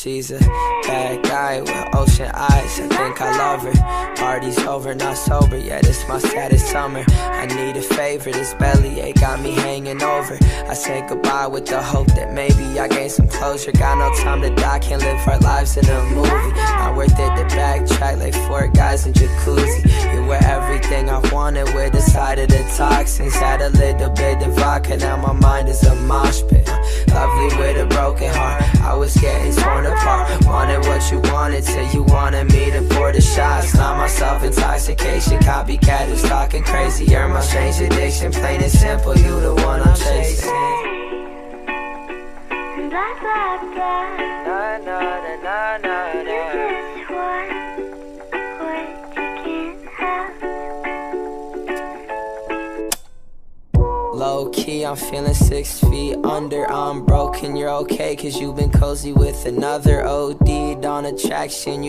She's a bad guy with ocean eyes, I think I love her. Party's over, not sober, yeah, this my saddest summer. I need a favor, this bellyache got me hanging over. I say goodbye with the hope that maybe I gain some closure. Got no time to die, can't live our lives in a movie. Not worth it to backtrack like 4 guys in jacuzzi. You were everything I wanted with a side of the toxins. Had a little bit of vodka, now my mind is a mosh pit. Lovely with a broken heart, I was getting torn apart. Wanted what you wanted till you wanted me to pour the shots. Not my self-intoxication, copycat who's talking crazy. You're my strange addiction, plain and simple, you the one I'm chasing. Blah, blah, blah. Na, na, na, na, na, na. You just want what you can't have. Low key, I'm feeling 6 feet under. I'm broken, you're okay, cause you've been cozy with another. OD'd on attraction.